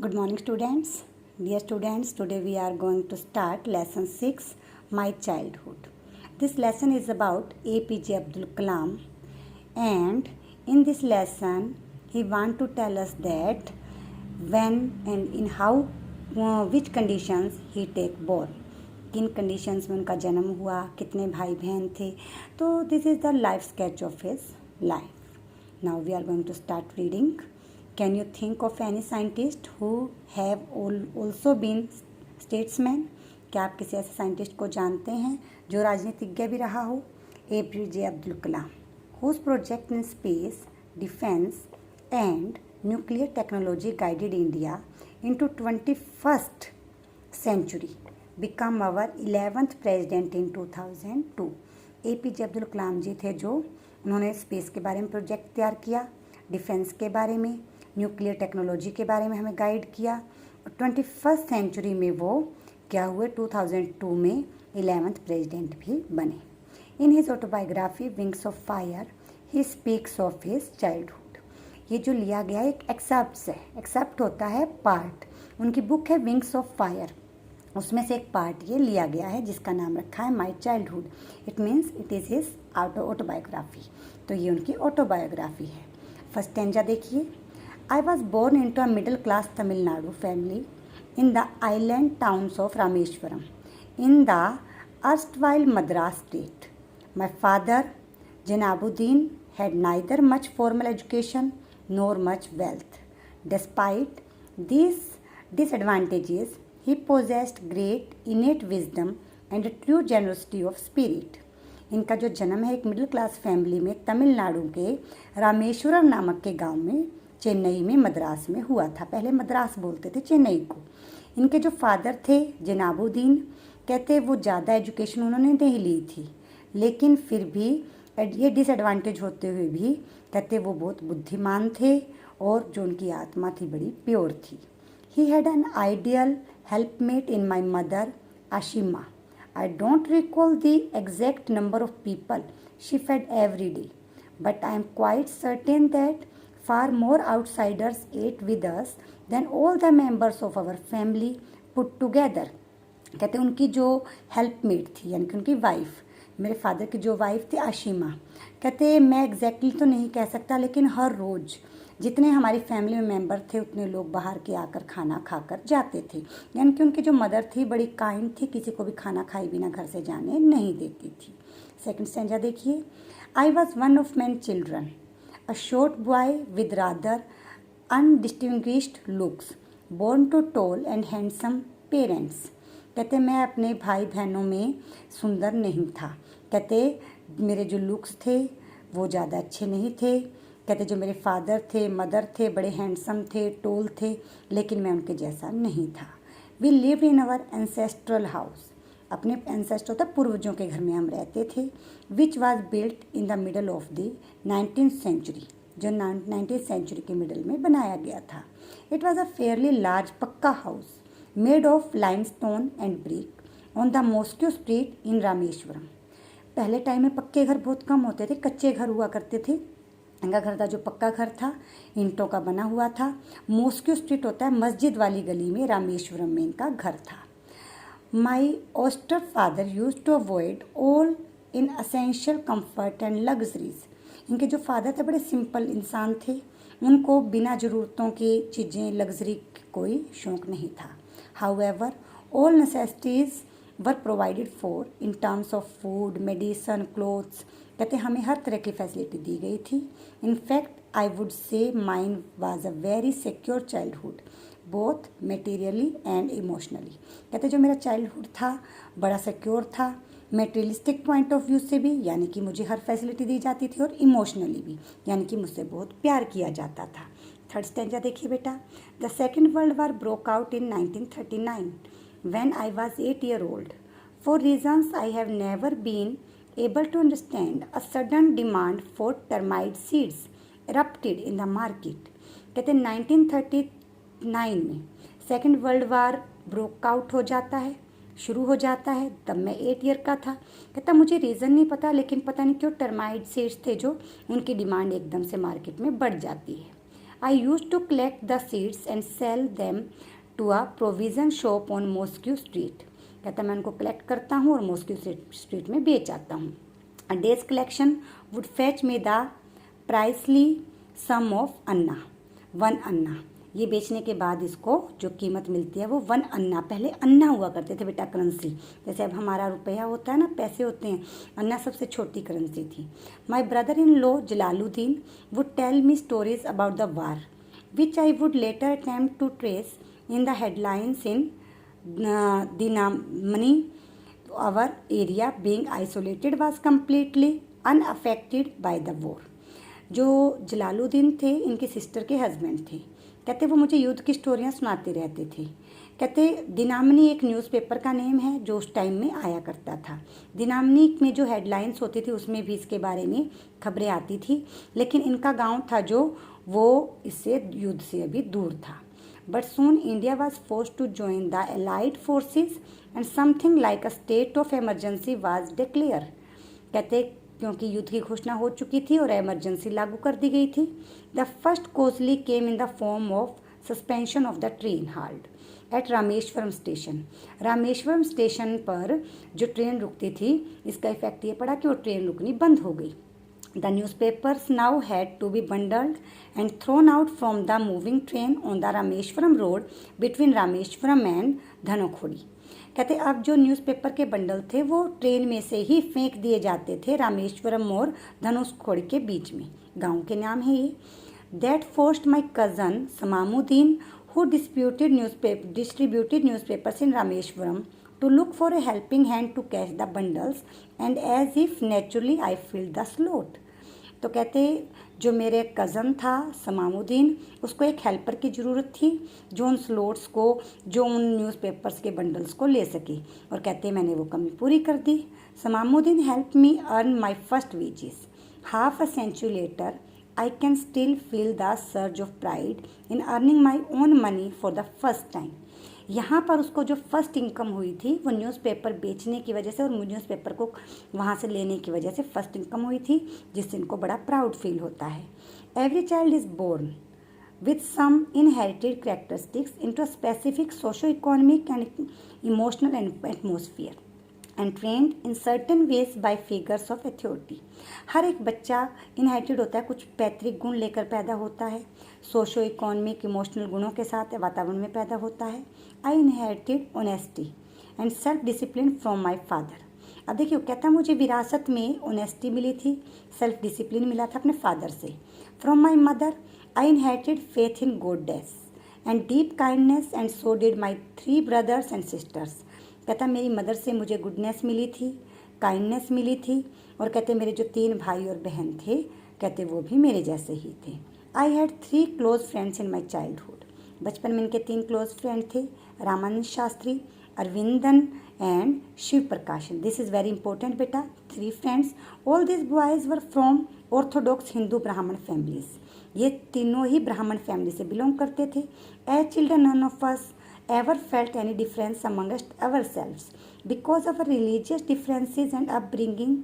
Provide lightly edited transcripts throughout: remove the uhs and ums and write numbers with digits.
Good morning, students. Dear students, today we are going to start lesson 6, My Childhood. This lesson is about APJ Abdul Kalam, and in this lesson he want to tell us that when and in how which conditions he take born. किन conditions में उनका जन्म हुआ, कितने भाई बहन थे. तो this is the life sketch of his life. Now we are going to start reading. Can you think of any scientist who have also been statesman? क्या आप किसी ऐसे साइंटिस्ट को जानते हैं जो राजनीतिज्ञ भी रहा हो? APJ Abdul Kalam, whose project in space, defense and nuclear technology guided India into 21st century, become our 11th president in 2002. APJ Abdul Kalam जी थे जो उन्होंने स्पेस के बारे में प्रोजेक्ट तैयार किया, डिफेंस के बारे में, न्यूक्लियर टेक्नोलॉजी के बारे में हमें गाइड किया और 21st सेंचुरी में वो क्या हुए 2002 में 11th प्रेसिडेंट भी बने. In his autobiography wings of fire he speaks of his childhood. ये जो लिया गया एक एक्सेप्ट है, एक्सेप्ट होता है पार्ट. उनकी बुक है विंग्स ऑफ फायर, उसमें से एक पार्ट ये लिया गया है जिसका नाम रखा है my childhood. It means it is his autobiography. तो ये उनकी ऑटोबायोग्राफी है. फर्स्ट स्टैंजा देखिए. I was born into a middle class Tamil Nadu family in the island towns of Rameshwaram in the erstwhile Madras state. My father, Janabuddin, had neither much formal education nor much wealth. Despite these disadvantages, he possessed great innate wisdom and a true generosity of spirit. इनका जो जन्म है एक middle class family में तमिलनाडु के रामेश्वरम नामक के गांव में चेन्नई में मद्रास में हुआ था. पहले मद्रास बोलते थे चेन्नई को. इनके जो फादर थे जनाबुद्दीन, कहते वो ज़्यादा एजुकेशन उन्होंने नहीं ली थी, लेकिन फिर भी ये डिसएडवांटेज होते हुए भी कहते वो बहुत बुद्धिमान थे और जो उनकी आत्मा थी बड़ी प्योर थी. He had an ideal helpmate in my mother Ashiamma. I don't recall the exact number of people she fed every day, but I am quite certain that far more outsiders ate with us than all the members of our family put together. कहते उनकी जो हेल्पमेट थी यानी कि उनकी wife, मेरे father की जो वाइफ थी आशिमा, कहते मैं एग्जैक्टली तो नहीं कह सकता लेकिन हर रोज़ जितने हमारी फैमिली में मेंबर थे उतने लोग बाहर के आकर खाना खाकर जाते थे. यानी कि उनकी जो मदर थी बड़ी काइंड थी, किसी को भी खाना खाए बिना घर से जाने नहीं देती थी. सेकंड स्टैंजा देखिए. I was one of many children, a short boy with rather undistinguished looks, born to tall and handsome parents. कहते मैं अपने भाई बहनों में सुंदर नहीं था. कहते मेरे जो लुक्स थे वो ज़्यादा अच्छे नहीं थे. कहते जो मेरे फादर थे मदर थे बड़े हैंडसम थे, टोल थे, लेकिन मैं उनके जैसा नहीं था. We lived in our ancestral house. अपने एंसेस्टर होता पूर्वजों के घर में हम रहते थे. Which was built in the middle of the 19th century, जो 19th सेंचुरी के मिडल में बनाया गया था. It was a fairly large pucca house made of limestone and brick on the mosque street in Rameswaram. पहले टाइम में पक्के घर बहुत कम होते थे, कच्चे घर हुआ करते थे. इनका घर था जो पक्का घर था, ईंटों का बना हुआ था. मॉस्क्यू स्ट्रीट होता है मस्जिद वाली गली में, रामेश्वरम में इनका घर था. My austere father used to avoid all inessential comfort and luxuries. इनके जो फादर थे बड़े सिंपल इंसान थे, उनको बिना ज़रूरतों की चीज़ें लग्जरी कोई शौक़ नहीं था. However all necessities were provided for in terms of food, medicine, clothes. कहते हमें हर तरह की फैसिलिटी दी गई थी. In fact I would say mine was a very secure childhood both materially and emotionally. कहते जो मेरा चाइल्डहुड था बड़ा सिक्योर था, मटेरियलिस्टिक पॉइंट ऑफ व्यू से भी यानी कि मुझे हर फैसिलिटी दी जाती थी और इमोशनली भी यानी कि मुझसे बहुत प्यार किया जाता था. थर्ड स्टैंजा देखिए बेटा. The second world war broke out in 1939 when I was 8 years old. For reasons I have never been able to understand, a sudden demand for termite seeds erupted in the market. कहते 1939 में second world war broke out हो जाता है, शुरू हो जाता है. तब मैं 8 ईयर का था. कहता मुझे रीज़न नहीं पता, लेकिन पता नहीं क्यों टर्माइट सीड्स थे जो उनकी डिमांड एकदम से मार्केट में बढ़ जाती है. I used to collect the seeds and sell them to a provision shop on mosque street. कहता मैं उनको कलेक्ट करता हूँ और मॉस्क्यू स्ट्रीट में बेच आता हूँ। A day's collection would fetch me the princely sum of anna, 1 anna. ये बेचने के बाद इसको जो कीमत मिलती है वो 1 अन्ना, पहले अन्ना हुआ करते थे बेटा करेंसी, जैसे अब हमारा रुपया होता है ना, पैसे होते हैं, अन्ना सबसे छोटी करेंसी थी। My brother in law Jalaluddin would tell me stories about the war which I would later attempt to trace in the headlines in Dinamani. Our area being isolated was completely unaffected by the war. जो जलालुद्दीन थे इनके sister के husband थे। कहते वो मुझे युद्ध की स्टोरियाँ सुनाते रहते थे। कहते दिनामनी एक न्यूज़पेपर का नेम है जो उस टाइम में आया करता था। दिनामनी में जो हेडलाइंस होती थी उसमें भी इसके बारे में खबरें आती थी, लेकिन इनका गांव था जो वो इससे युद्ध से अभी दूर था। But soon India was forced to join the allied forces and something like a state of emergency was declare. कहते क्योंकि युद्ध की घोषणा हो चुकी थी और एमरजेंसी लागू कर दी गई थी। The first casualty came in the form of suspension of the train halt at Rameswaram station. Rameswaram station पर जो ट्रेन रुकती थी इसका इफेक्ट ये पड़ा कि वो ट्रेन रुकनी बंद हो गई। The newspapers now had to be bundled and thrown out from the moving train on the Rameswaram road between Rameswaram and Dhanushkodi. कहते अब जो न्यूज़पेपर के बंडल थे वो ट्रेन में से ही फेंक दिए जाते थे रामेश्वरम और धनुषकोडी के बीच में, गांव के नाम है ये। That forced my cousin Samsuddin who distributed newspapers in Rameswaram to look for a helping hand to catch the bundles and as if naturally I filled the slot। तो कहते जो मेरे कज़न था समामुद्दीन उसको एक हेल्पर की ज़रूरत थी जो उन स्लोट्स को, जो उन न्यूज़पेपर्स के बंडल्स को ले सके, और कहते मैंने वो कमी पूरी कर दी। Samsuddin help me earn my first wages. Half a century later I can still feel the surge of pride in earning my own money for the first time। यहाँ पर उसको जो फर्स्ट इनकम हुई थी वो न्यूज़पेपर बेचने की वजह से और न्यूज़पेपर को वहाँ से लेने की वजह से फर्स्ट इनकम हुई थी, जिससे इनको बड़ा प्राउड फील होता है। Every child is born with some inherited characteristics into a specific socio-economic and emotional atmosphere and trained in certain ways by figures of authority। हर एक बच्चा इनहेरिटेड होता है, कुछ पैतृक गुण लेकर पैदा होता है, सोशो इकोनॉमिक इमोशनल गुणों के साथ वातावरण में पैदा होता है। आई inherited honesty and self discipline from my father. अब देखिए कहता मुझे विरासत में ऑनेस्टी मिली थी, सेल्फ डिसिप्लिन मिला था अपने फादर से। From my mother I inherited faith in goddess and deep kindness and so did my 3 brothers and sisters. कहता मेरी मदर से मुझे गुडनेस मिली थी, काइंडनेस मिली थी, और कहते मेरे जो 3 भाई और बहन थे कहते वो भी मेरे जैसे ही थे। I had 3 close friends in my childhood. बचपन में इनके 3 क्लोज फ्रेंड थे, रामानंद शास्त्री, अरविंदन एंड शिव प्रकाशन। दिस इज़ वेरी इंपॉर्टेंट बेटा, 3 friends. All this boys were from Orthodox Hindu ब्राह्मण फैमिलीज। ये तीनों ही ब्राह्मण फैमिली से बिलोंग करते थे। As children none of us ever felt any difference amongst ourselves because of our religious differences and upbringing।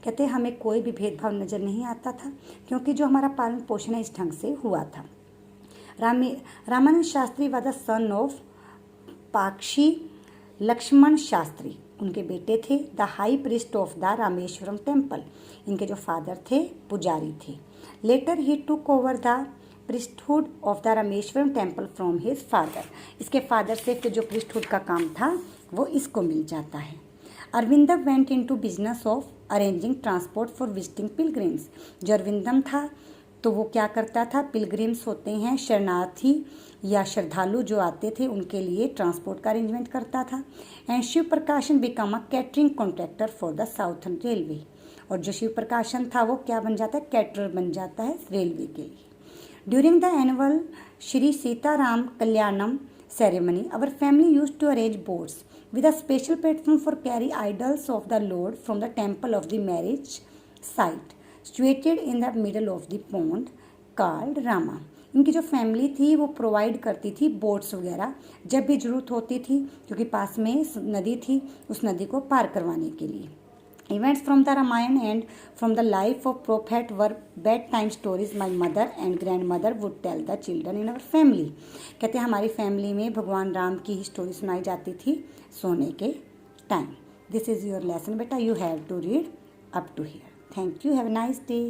कहते हमें कोई भी भेदभाव नज़र नहीं आता था क्योंकि जो हमारा पालन पोषण इस ढंग से हुआ था। Ramanand Shastri was the son of Pakshi Lakshman Shastri, उनके बेटे थे। The high priest of the Rameswaram temple, इनके जो फादर थे पुजारी थे। Later he took over the priesthood of the Rameswaram temple from his father. इसके फादर से फिर जो प्रिस्टहुड का काम था वो इसको मिल जाता है। Aravindan went into business of arranging transport for visiting pilgrims. जो अरविंदम था तो वो क्या करता था, पिलग्रिम्स होते हैं शरणार्थी या श्रद्धालु जो आते थे उनके लिए ट्रांसपोर्ट का अरेंजमेंट करता था। एंड शिव प्रकाशन become a catering contractor for the southern railway. और जो शिव प्रकाशन था वो क्या बन जाता है, कैटरर बन जाता है रेलवे के लिए। During the annual Shri Sitaram Kalyanam ceremony, our family used to arrange boats with a special platform for carry idols of the Lord from the temple of the marriage site, situated in the middle of the pond called Rama। इनकी जो family थी वो provide करती थी boats वगैरह जब भी ज़रूरत होती थी, क्योंकि पास में नदी थी, उस नदी को पार करवाने के लिए। Events from the Ramayana and from the life of prophet were bedtime stories my mother and grandmother would tell the children in our family. कहते हैं हमारी फैमिली में भगवान राम की ही स्टोरी सुनाई जाती थी सोने के time. This is your lesson बेटा. You have to read up to here. Thank you. Have a nice day.